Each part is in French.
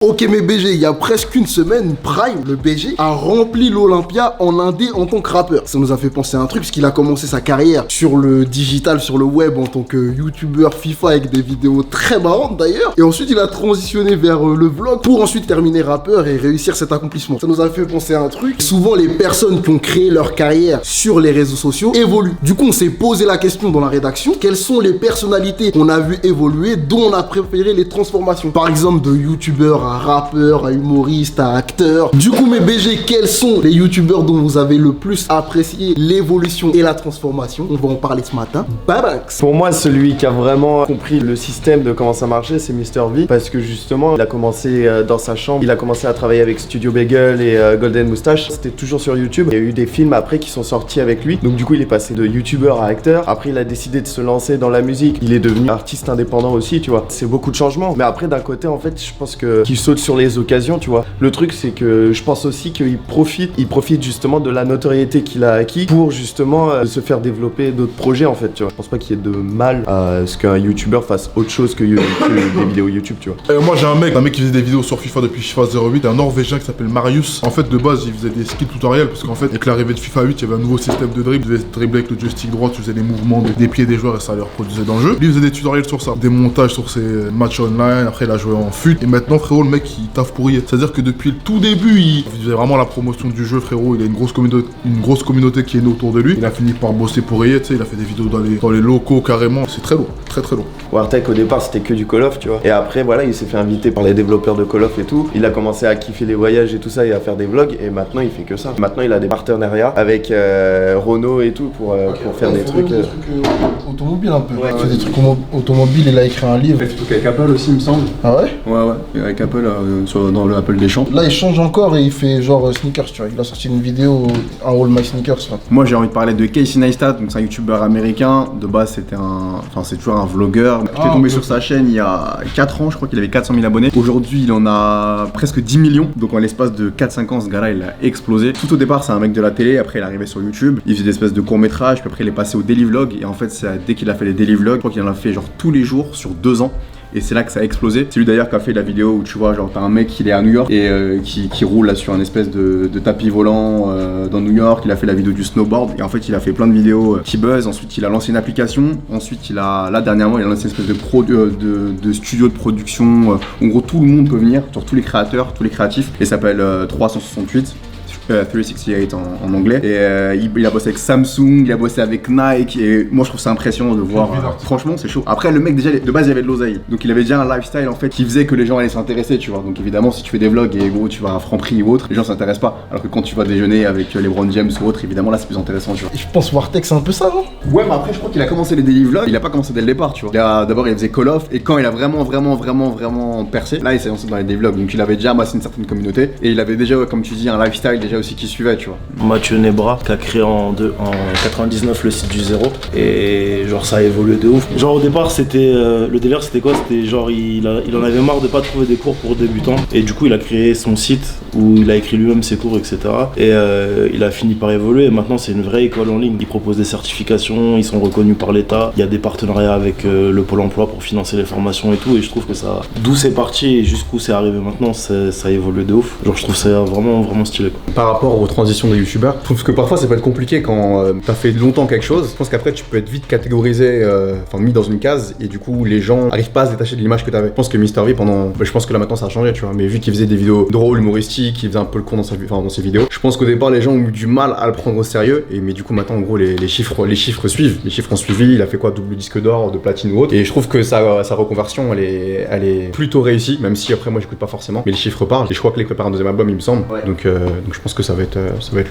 Ok mes BG, il y a presque une semaine, Prime, le BG, a rempli l'Olympia en indé en tant que rappeur. Ça nous a fait penser à un truc, parce qu'il a commencé sa carrière sur le digital, sur le web, en tant que youtubeur FIFA avec des vidéos très marrantes d'ailleurs. Et ensuite il a transitionné vers le vlog pour ensuite terminer rappeur et réussir cet accomplissement. Ça nous a fait penser à un truc. Souvent les personnes qui ont créé leur carrière sur les réseaux sociaux évoluent. Du coup on s'est posé la question dans la rédaction, quelles sont les personnalités qu'on a vu évoluer, dont on a préféré les transformations. Par exemple de youtubeur à rappeur, à humoriste, à acteur. Du coup mes BG, quels sont les youtubeurs dont vous avez le plus apprécié l'évolution et la transformation? On va en parler ce matin. Babanks. Pour moi, celui qui a vraiment compris le système de comment ça marchait, c'est MrV, parce que justement il a commencé dans sa chambre, il a commencé à travailler avec Studio Bagel et Golden Moustache. C'était toujours sur YouTube. Il y a eu des films après qui sont sortis avec lui, donc du coup il est passé de youtubeur à acteur. Après il a décidé de se lancer dans la musique, il est devenu artiste indépendant aussi, tu vois. C'est beaucoup de changements, mais après d'un côté en fait je pense que qu'il saute sur les occasions, tu vois. Le truc c'est que je pense aussi qu'il profite justement de la notoriété qu'il a acquis pour justement se faire développer d'autres projets en fait, tu vois. Je pense pas qu'il y ait de mal à ce qu'un youtubeur fasse autre chose que des vidéos YouTube, tu vois. Moi j'ai un mec qui faisait des vidéos sur FIFA depuis FIFA 08, un Norvégien qui s'appelle Marius. En fait de base il faisait des skills tutoriels parce qu'en fait avec l'arrivée de FIFA 8 il y avait un nouveau système de dribble, tu faisais dribbler avec le joystick droit, tu faisais les mouvements des pieds des joueurs et ça les reproduisait dans le jeu. Lui il faisait des tutoriels sur ça, des montages sur ses matchs online, après il a joué en FUT et maintenant frérot le mec il taffe pour y. C'est à dire que depuis le tout début il faisait vraiment la promotion du jeu frérot, il a une grosse communauté qui est née autour de lui. Il a fini par bosser pour y, tu sais, il a fait des vidéos dans les locaux carrément, c'est très lourd, très lourd. Wartech au départ c'était que du Call of, tu vois. Et après voilà, il s'est fait inviter par les développeurs de Call of et tout. Il a commencé à kiffer les voyages et tout ça et à faire des vlogs et maintenant il fait que ça. Maintenant il a des partenariats avec Renault et tout pour faire des trucs. Automobiles un peu. Ouais, il fait des trucs automobiles, il a écrit un livre. Il fait des trucs avec Apple aussi il me semble. Ah ouais? Ouais, avec Apple dans le Apple des champs. Là il change encore et il fait genre sneakers, tu vois. Il a sorti une vidéo, un All My Sneakers là. Moi j'ai envie de parler de Casey Neistat, donc c'est un youtubeur américain. De base c'est toujours un vlogueur. J'étais tombé sur sa chaîne il y a 4 ans, je crois qu'il avait 400 000 abonnés. Aujourd'hui il en a presque 10 millions. Donc en l'espace de 4-5 ans ce gars là il a explosé. Tout au départ c'est un mec de la télé, après il est arrivé sur YouTube. Il faisait des espèces de courts métrages, puis après il est passé au daily vlog. Et en fait dès qu'il a fait les daily vlogs, je crois qu'il en a fait genre tous les jours sur 2 ans. Et c'est là que ça a explosé. C'est lui d'ailleurs qui a fait la vidéo où tu vois genre t'as un mec qui est à New York et qui roule là sur un espèce de tapis volant dans New York. Il a fait la vidéo du snowboard et en fait il a fait plein de vidéos qui buzz. Ensuite il a lancé une application. Ensuite dernièrement il a lancé une espèce de studio de production. En gros tout le monde peut venir, genre tous les créateurs, tous les créatifs. Et ça s'appelle 368. 368 en anglais et il a bossé avec Samsung, il a bossé avec Nike et moi je trouve ça impressionnant de voir franchement c'est chaud. Après le mec déjà de base il avait de l'oseille donc il avait déjà un lifestyle en fait qui faisait que les gens allaient s'intéresser tu vois. Donc évidemment si tu fais des vlogs et gros tu vas à Franprix ou autre les gens s'intéressent pas, alors que quand tu vas déjeuner avec LeBron James ou autre évidemment là c'est plus intéressant tu vois. Et je pense Wartech c'est un peu ça non? Ouais mais après je crois qu'il a commencé les daily vlogs, il a pas commencé dès le départ tu vois. D'abord il faisait Call of et quand il a vraiment percé là il s'est lancé dans les daily vlogs donc il avait déjà amassé une certaine communauté et il avait déjà comme tu dis un lifestyle déjà aussi qui suivait tu vois. Mathieu Nebra qui a créé en 99 le site du Zéro et genre ça a évolué de ouf. Genre au départ c'était le délire c'était quoi? C'était genre il en avait marre de pas trouver des cours pour débutants et du coup il a créé son site où il a écrit lui-même ses cours etc. Et il a fini par évoluer et maintenant c'est une vraie école en ligne. Il propose des certifications, ils sont reconnus par l'État, il y a des partenariats avec le Pôle emploi pour financer les formations et tout et je trouve que ça, d'où c'est parti et jusqu'où c'est arrivé maintenant, ça a évolué de ouf. Genre je trouve ça vraiment stylé quoi. Par rapport aux transitions de youtubeurs, je trouve que parfois ça peut être compliqué quand t'as fait longtemps quelque chose. Je pense qu'après tu peux être vite catégorisé, mis dans une case et du coup les gens arrivent pas à se détacher de l'image que t'avais. Je pense que MrV je pense que là maintenant ça a changé tu vois, mais vu qu'il faisait des vidéos drôles, humoristiques, il faisait un peu le con dans ses vidéos, je pense qu'au départ les gens ont eu du mal à le prendre au sérieux mais du coup maintenant en gros les chiffres suivent, les chiffres ont suivi, il a fait quoi, double disque d'or, de platine ou autre et je trouve que sa reconversion elle est plutôt réussie, même si après moi j'écoute pas forcément, mais les chiffres parlent et je crois que les prépare un deuxième album il me semble, ouais. Donc je pense que ça va être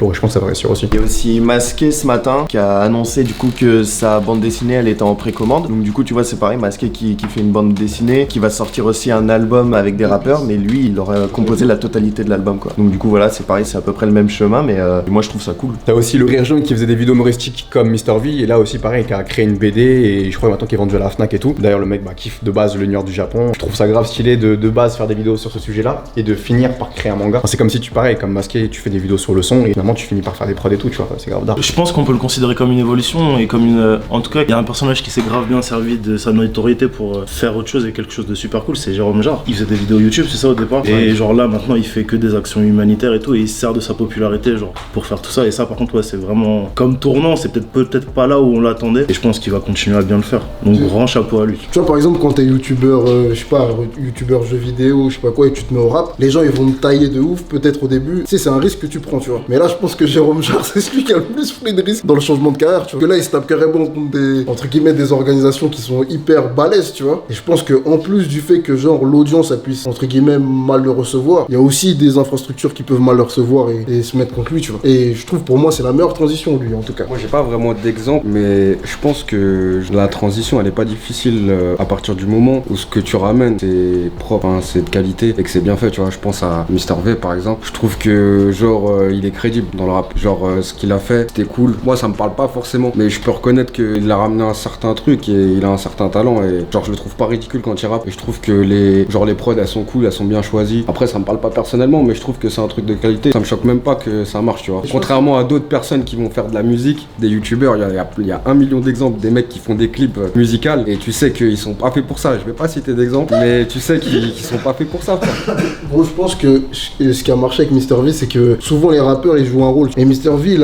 lourd et je pense que ça va réussir aussi. Il y a aussi Masqué ce matin qui a annoncé du coup que sa bande dessinée elle était en précommande. Donc du coup tu vois c'est pareil, Masqué qui fait une bande dessinée, qui va sortir aussi un album avec des rappeurs, mais lui il aurait composé la totalité de l'album quoi. Donc du coup voilà c'est pareil, c'est à peu près le même chemin mais moi je trouve ça cool. T'as aussi le Rire Jaune qui faisait des vidéos humoristiques comme MrV et là aussi pareil qui a créé une BD et je crois maintenant qu'il est vendu à la Fnac et tout. D'ailleurs le mec kiffe de base le New York du Japon. Je trouve ça grave stylé de base faire des vidéos sur ce sujet là et de finir par créer un manga. Enfin, c'est comme si tu comme Masqué tu fais des vidéos sur le son et finalement tu finis par faire des prods et tout, tu vois, c'est grave d'art. Je pense qu'on peut le considérer comme une évolution et comme une. En tout cas, il y a un personnage qui s'est grave bien servi de sa notoriété pour faire autre chose et quelque chose de super cool, c'est Jérôme Jarre. Il faisait des vidéos YouTube, c'est ça au départ. Et genre là, maintenant, il fait que des actions humanitaires et tout, et il se sert de sa popularité, genre, pour faire tout ça. Et ça, par contre, ouais, c'est vraiment comme tournant, c'est peut-être pas là où on l'attendait. Et je pense qu'il va continuer à bien le faire. Donc, grand chapeau à lui. Tu vois, par exemple, quand t'es youtubeur, je sais pas, youtubeur jeux vidéo, je sais pas quoi, et tu te mets au rap, les gens ils vont te tailler de ouf, peut-être au début. Tu sais, c'est un risque que tu prends, tu vois. Mais là, je pense que Jérôme Jarre, c'est celui qui a le plus pris de risques dans le changement de carrière, tu vois. Que là, il se tape carrément contre des, entre guillemets, des organisations qui sont hyper balèzes, tu vois. Et je pense que en plus du fait que, genre, l'audience, elle puisse, entre guillemets, mal le recevoir, il y a aussi des infrastructures qui peuvent mal le recevoir et se mettre contre lui, tu vois. Et je trouve, pour moi, c'est la meilleure transition, lui, en tout cas. Moi, j'ai pas vraiment d'exemple, mais je pense que la transition, elle est pas difficile à partir du moment où ce que tu ramènes, c'est propre, hein, c'est de qualité et que c'est bien fait, tu vois. Je pense à Mr V, par exemple. Je trouve que, genre, il est crédible dans le rap. Genre, ce qu'il a fait, c'était cool. Moi, ça me parle pas forcément, mais je peux reconnaître qu'il a ramené un certain truc et il a un certain talent et, genre, je le trouve pas ridicule quand il rappe et je trouve que les prods, elles sont cool, elles sont bien choisies. Après, ça me parle pas personnellement, mais je trouve que c'est un truc de qualité. Ça me choque même pas que ça marche, tu vois. Contrairement à d'autres personnes qui vont faire de la musique, des youtubeurs, il y a 1 million d'exemples des mecs qui font des clips musicaux et tu sais qu'ils sont pas faits pour ça. Je vais pas citer d'exemples, mais tu sais qu'ils sont pas faits pour ça, quoi. Gros, je pense que ce qui a marché avec Mr V, c'est que souvent les rappeurs ils jouent un rôle. Et Mr V,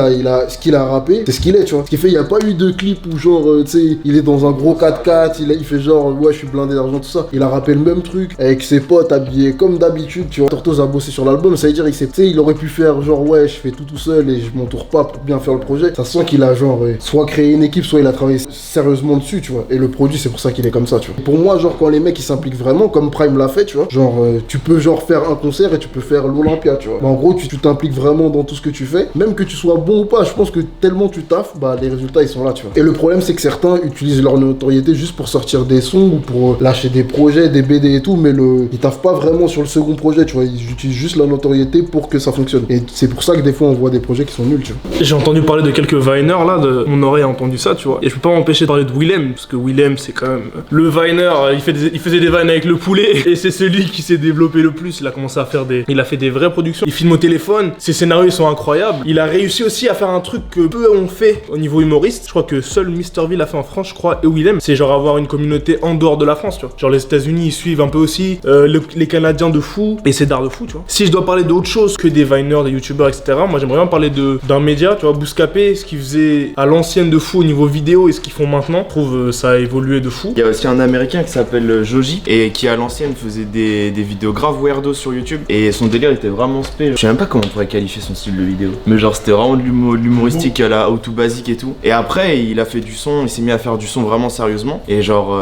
ce qu'il a rappé, c'est ce qu'il est, tu vois. Ce qui fait, il y a pas eu de clip où genre, tu sais, il est dans un gros 4x4, il fait genre, ouais, je suis blindé d'argent, tout ça. Il a rappé le même truc avec ses potes habillés comme d'habitude, tu vois. Tortoise a bossé sur l'album, ça veut dire, il aurait pu faire genre, ouais, je fais tout seul et je m'entoure pas pour bien faire le projet. Ça sent qu'il a genre, soit créé une équipe, soit il a travaillé sérieusement dessus, tu vois. Et le produit, c'est pour ça qu'il est comme ça, tu vois. Pour moi, genre, quand les mecs ils s'impliquent vraiment, comme Prime l'a fait, tu vois, genre, tu peux genre faire un concert et tu peux faire l'Olympia, tu vois. Mais en gros, tu t'impliques vraiment dans tout ce que tu fais, même que tu sois bon ou pas. Je pense que tellement tu taffes, bah les résultats ils sont là, tu vois. Et le problème, c'est que certains utilisent leur notoriété juste pour sortir des sons ou pour lâcher des projets, des BD et tout, mais ils taffent pas vraiment sur le second projet, tu vois. Ils utilisent juste la notoriété pour que ça fonctionne. Et c'est pour ça que des fois, on voit des projets qui sont nuls, tu vois. J'ai entendu parler de quelques Viners là, mon oreille a entendu ça, tu vois. Et je peux pas m'empêcher de parler de Willem, parce que Willem, c'est quand même le Viner. Il faisait des vines avec le poulet, et c'est celui qui s'est développé le plus. Il a commencé à faire il a fait des vraies productions. Il filme au téléphone, ses scénarios ils sont incroyables. Il a réussi aussi à faire un truc que peu ont fait au niveau humoriste. Je crois que seul Mr V l'a fait en France, je crois, et Willem. C'est genre avoir une communauté en dehors de la France, tu vois. Genre les États-Unis ils suivent un peu aussi, les Canadiens de fou, et c'est d'art de fou, tu vois. Si je dois parler d'autre chose que des Viners, des YouTubeurs, etc., moi j'aimerais bien parler d'un média, tu vois, Bouscapé, ce qu'ils faisaient à l'ancienne de fou au niveau vidéo et ce qu'ils font maintenant. Je trouve ça a évolué de fou. Il y a aussi un américain qui s'appelle Joji et qui à l'ancienne faisait des vidéos grave weirdo sur YouTube et son délire était vraiment spé. Je sais même pas comment on pourrait qualifier son style de vidéo, mais genre c'était vraiment de l'humoristique à la how to basique et tout. Et après il a fait du son, il s'est mis à faire du son vraiment sérieusement et genre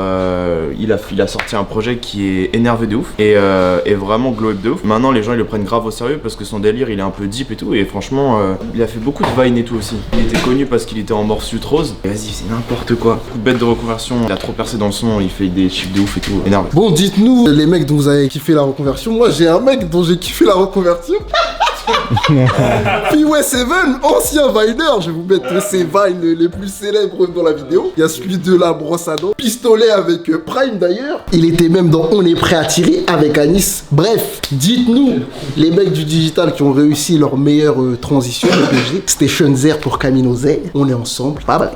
il a sorti un projet qui est énervé de ouf et vraiment glow up de ouf. Maintenant les gens ils le prennent grave au sérieux parce que son délire il est un peu deep et tout et franchement il a fait beaucoup de vines et tout aussi. Il était connu parce qu'il était en morsute rose. Et vas-y c'est n'importe quoi. Coup de bête de reconversion, il a trop percé dans le son, il fait des chiffres de ouf et tout. Énervé. Bon, dites-nous les mecs dont vous avez kiffé la reconversion. Moi j'ai un mec dont j'ai kiffé la reconversion. Puis ouais, Seven, ancien Viner, je vais vous mettre ses vines les plus célèbres dans la vidéo. Il y a celui de la brosse à dents, pistolet avec Prime d'ailleurs. Il était même dans On est prêt à tirer avec Anis. Bref, dites-nous les mecs du digital qui ont réussi leur meilleure transition. C'était Schunzer pour Camino Z. On est ensemble. Bye bye.